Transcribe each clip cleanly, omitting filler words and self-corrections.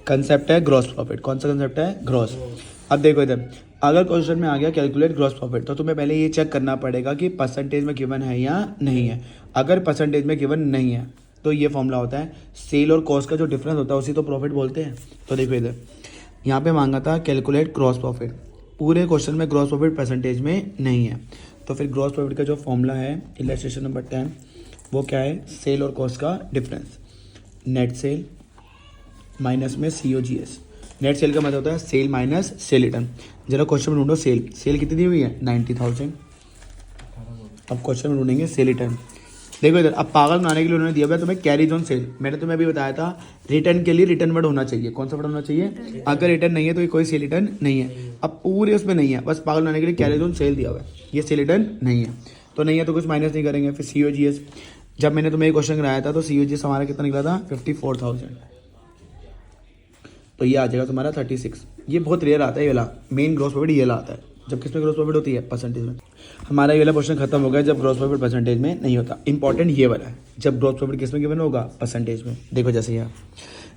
Concept है gross profit. कौन सा कंसेप्ट है? ग्रॉस। अब देखो इधर, अगर क्वेश्चन में आ गया कैलकुलेट ग्रॉस प्रॉफिट, तो तुम्हें पहले ये चेक करना पड़ेगा कि परसेंटेज में गिवन है या नहीं है। अगर परसेंटेज में गिवन नहीं है तो ये फॉर्मूला होता है, सेल और कॉस्ट का जो डिफरेंस होता है उसी तो प्रॉफिट बोलते हैं। तो देखो इधर यहाँ पे मांगा था कैलकुलेट ग्रॉस प्रॉफिट, पूरे क्वेश्चन में ग्रॉस प्रॉफिट परसेंटेज में नहीं है। तो फिर ग्रॉस प्रॉफिट का जो फॉर्मूला है इलस्ट्रेशन नंबर 10 वो क्या है? सेल और कॉस्ट का डिफरेंस, नेट सेल माइनस में COGS। नेट सेल का मतलब होता है सेल माइनस सेल रिटर्न। जरा क्वेश्चन में ढूंढो सेल, सेल कितनी दी हुई है? 90,000। अब क्वेश्चन में ढूंढेंगे सेल रिटर्न। देखो इधर, अब पागल बनाने के लिए उन्होंने दिया हुआ है तुम्हें कैरीज ऑन सेल। मैंने तुम्हें अभी बताया था रिटर्न के लिए रिटर्न वर्ड होना चाहिए। कौन सा वर्ड होना चाहिए? अगर रिटर्न नहीं है तो ये कोई सेल रिटर्न नहीं है। अब पूरे उसमें नहीं है, बस पागल बनाने के लिए कैरीज ऑन सेल दिया हुआ है, ये सेल रिटर्न नहीं है। तो नहीं है तो कुछ माइनस नहीं करेंगे। फिर COGS, जब मैंने तुम्हें एक क्वेश्चन कराया था तो COGS हमारा कितना निकला था? 54,000। तो ये आ जाएगा तुम्हारा 36। ये बहुत रेयर आता है ये वाला, मेन ग्रॉस प्रॉफिट ये वाला आता है। जब किस में ग्रॉस प्रॉफिट होती है? परसेंटेज में। हमारा ये वाला क्वेश्चन खत्म हो गया जब ग्रॉस प्रॉफिट परसेंटेज में नहीं होता। इंपॉर्टेंट ये वाला है, जब ग्रॉस प्रॉफिट किस में गिवन होगा? परसेंटेज में। देखो जैसे यहाँ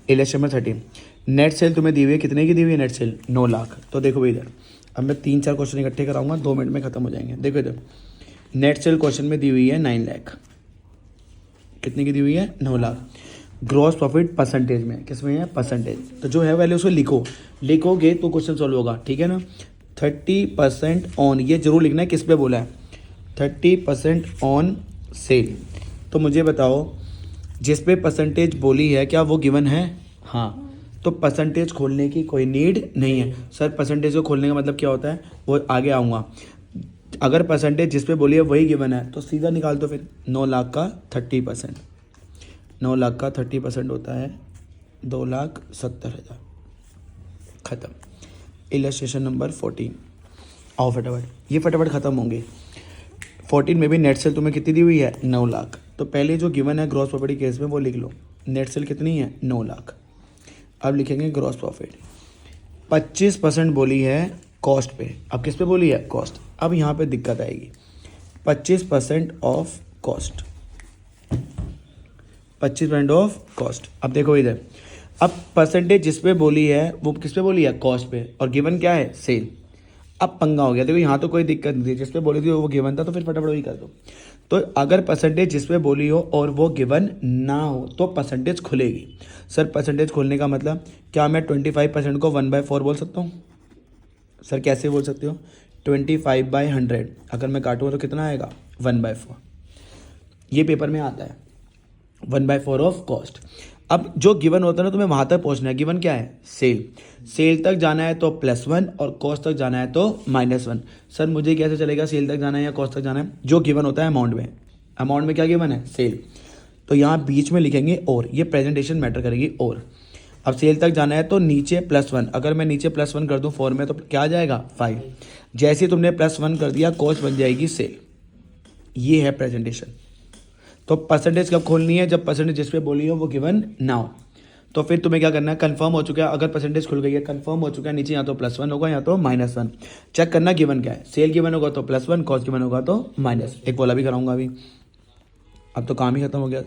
इलेक्शन नंबर 13, नेट सेल तुम्हें दी हुई है, कितने की दी हुई है नेट सेल? 9 लाख। तो देखो भाई इधर, अब मैं 3-4 क्वेश्चन इकट्ठे कराऊंगा, 2 मिनट में खत्म हो जाएंगे। देखो इधर नेट सेल क्वेश्चन में दी हुई है 9 लाख, कितने की दी हुई है? 9 लाख। ग्रॉस प्रॉफिट परसेंटेज में, किस में है? परसेंटेज। तो जो है वैल्यू उसको लिखो, लिखोगे तो क्वेश्चन सॉल्व होगा, ठीक है ना। 30% ऑन, ये जरूर लिखना है किस पे बोला है? 30% ऑन सेल। तो मुझे बताओ जिस पे परसेंटेज बोली है क्या वो गिवन है? हाँ, तो परसेंटेज खोलने की कोई नीड नहीं है। सर परसेंटेज को खोलने का मतलब क्या होता है वो आगे आऊँगा। अगर परसेंटेज जिस पे बोली है वही गिवन है तो सीधा निकाल दो फिर। 9 लाख का 30%, 9 लाख का 30% होता है 2,70,000। ख़त्म। इलस्ट्रेशन नंबर 14 आओ फटाफट, ये फटाफट ख़त्म होंगे। 14 में भी नेट सेल तुम्हें कितनी दी हुई है? 9 लाख। तो पहले जो गिवन है ग्रॉस प्रॉफिट केस में वो लिख लो। नेट सेल कितनी है? 9 लाख। अब लिखेंगे ग्रॉस प्रॉफिट। 25% बोली है कॉस्ट पे। अब किस पे बोली है? कॉस्ट। अब यहाँ पे दिक्कत आएगी, 25% ऑफ कॉस्ट, 25% ऑफ कॉस्ट। अब देखो इधर, अब परसेंटेज जिस पे बोली है वो किस पे बोली है? कॉस्ट पे, और गिवन क्या है? सेल। अब पंगा हो गया। देखो यहाँ तो कोई दिक्कत नहीं थी, जिस पे बोली थी वो गिवन था, तो फिर फटाफट वही कर दो। तो अगर परसेंटेज जिस पे बोली हो और वो गिवन ना हो तो परसेंटेज खुलेगी। सर परसेंटेज खोलने का मतलब क्या मैं 25% को 1/4 बोल सकता हूँ? सर कैसे बोल सकते हो? 25/100 अगर मैं काटूँगा तो कितना आएगा? 1/4। ये पेपर में आता है 1/4 ऑफ कॉस्ट। अब जो गिवन होता है ना तुम्हें वहां तक पहुंचना है। गिवन क्या है? सेल। सेल तक जाना है तो +1 और कॉस्ट तक जाना है तो -1। सर मुझे कैसे चलेगा सेल तक जाना है या कॉस्ट तक जाना है? जो गिवन होता है अमाउंट में, अमाउंट में क्या गिवन है? सेल। तो यहाँ बीच में लिखेंगे और, ये प्रेजेंटेशन मैटर करेगी। और अब सेल तक जाना है तो नीचे +1, अगर मैं नीचे +1 कर दूं 4 में तो क्या आ जाएगा? 5। जैसे ही तुमने +1 कर दिया कॉस्ट बन जाएगी सेल। ये है प्रेजेंटेशन। तो परसेंटेज कब खोलनी है? जब परसेंटेज जिस पे बोली हो वो गिवन ना हो। तो फिर तुम्हें क्या करना है? कंफर्म हो चुका है, अगर परसेंटेज खुल गई है, कंफर्म हो चुका है, नीचे या तो +1 होगा या तो -1। चेक करना गिवन क्या है। सेल गिवन होगा तो +1, कॉस्ट गिवन होगा तो माइनस। एक बोला भी कराऊंगा अभी। अब तो काम ही खत्म हो गया।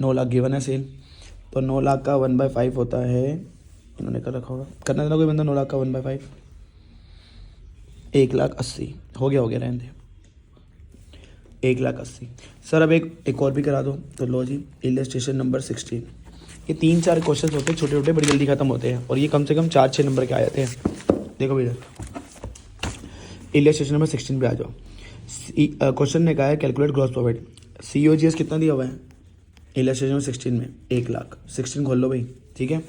9 लाख गिवन है सेल, तो 9 लाख का 1/5 होता है, इन्होंने कर रखा होगा, करना देना कोई बंदा। 9 लाख का 1/5 1,80,000 हो गया रहने दे। 1,80,000। सर अब एक और भी करा दो। तो लो जी, इलस्ट्रेशन नंबर 16। ये 3-4 क्वेश्चन होते हैं छोटे छोटे, बड़ी जल्दी खत्म होते हैं और ये कम से कम 4-6 नंबर के आ जाते हैं। देखो भैया, इलस्ट्रेशन नंबर 16 पे आ जाओ। क्वेश्चन ने कहा है कैलकुलेट ग्रॉस प्रॉफिट। COGS कितना दिया हुआ है इलस्ट्रेशन नंबर 16 में? 1 लाख। 16 खोल लो भाई, ठीक है।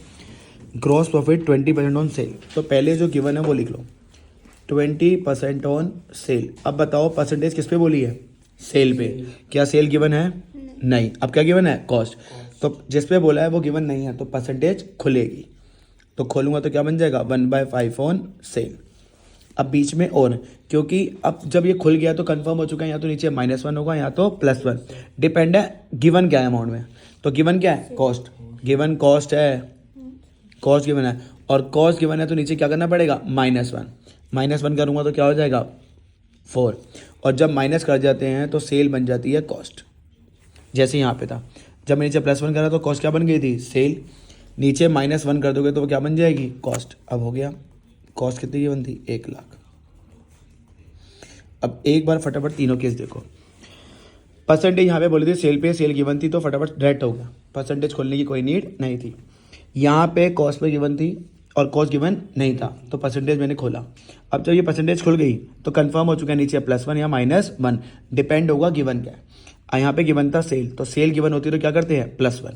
Gross profit 20% on sale. तो पहले जो गिवन है वो लिख लो, 20% ऑन सेल। अब बताओ परसेंटेज किस पे बोली है? सेल पे। क्या सेल गिवन है? नहीं। अब क्या गिवन है? कॉस्ट। तो जिस पे बोला है वो गिवन नहीं है तो परसेंटेज खुलेगी। तो खोलूंगा तो क्या बन जाएगा? 1/5 ऑन सेल। अब बीच में और, क्योंकि अब जब ये खुल गया तो कंफर्म हो चुका है, या तो नीचे -1 होगा या तो +1। डिपेंड है गिवन क्या है अमाउंट में। तो गिवन क्या है? कॉस्ट। गिवन कॉस्ट है, कॉस्ट गिवन है, और कॉस्ट गिवन है तो नीचे क्या करना पड़ेगा? -1। -1 करूँगा तो क्या हो जाएगा? 4। और जब माइनस कर जाते हैं तो सेल बन जाती है कॉस्ट। जैसे यहाँ पे था, जब मैं नीचे +1 करा तो कॉस्ट क्या बन गई थी? सेल। नीचे -1 कर दोगे तो वो क्या बन जाएगी, कॉस्ट। अब हो गया, कॉस्ट कितनी की बनती, 1 लाख। अब एक बार फटाफट तीनों केस देखो। परसेंटेज यहाँ पे बोली थी सेल पे, सेल गिवन थी तो फटाफट डायरेक्ट हो गया, परसेंटेज खोलने की कोई नीड नहीं थी। यहाँ पे कॉस्ट पे गिवन थी और कॉस्ट गिवन नहीं था तो परसेंटेज मैंने खोला। अब जब ये परसेंटेज खुल गई तो कंफर्म हो चुका है नीचे +1 या -1, डिपेंड होगा गिवन क्या है। यहाँ पे गिवन था सेल, तो सेल गिवन होती है तो क्या करते हैं, +1,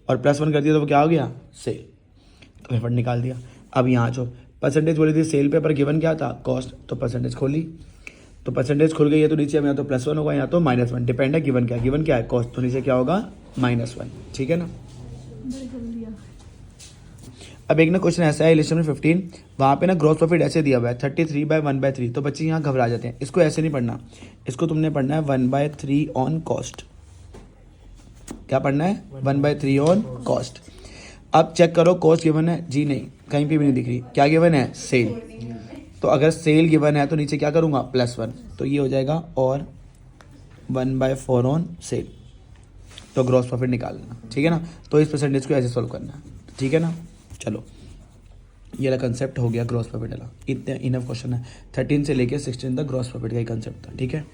और +1 कर दिया तो वो क्या हो गया, सेल, तो फटाफट निकाल दिया। अब यहाँ जो परसेंटेज बोली थी सेल पे पर गिवन क्या था, कॉस्ट, तो परसेंटेज खोली, तो परसेंटेज खुल गई है तो नीचे अब यहाँ तो +1 होगा, यहाँ तो -1, डिपेंड है गिवन क्या है, कॉस्ट, तो नीचे क्या होगा, -1, ठीक है ना। अब एक ना क्वेश्चन ऐसा है इलेक्शन में 15, वहाँ पे ना ग्रॉस प्रॉफिट ऐसे दिया हुआ है 33/1/3, तो बच्चे यहाँ घबरा जाते हैं। इसको ऐसे नहीं पढ़ना, इसको तुमने पढ़ना है 1/3 ऑन कॉस्ट। क्या पढ़ना है, 1/3 ऑन कॉस्ट। अब चेक करो कॉस्ट गिवन है जी, नहीं कहीं पे भी नहीं दिख रही, क्या गिवन है, सेल। तो अगर सेल गिवन है तो नीचे क्या करूँगा, +1, तो ये हो जाएगा और 1/4 ऑन सेल, तो ग्रॉस प्रॉफिट निकालना, ठीक है ना। तो इस परसेंटेज को ऐसे सॉल्व करना है, ठीक है ना। चलो ये वाला कंसेप्ट हो गया ग्रॉस प्रॉफिट वाला, इतने इनफ क्वेश्चन है, 13 से लेके 16 तक ग्रॉस प्रॉफिट का ही कंसेप्ट था, ठीक है।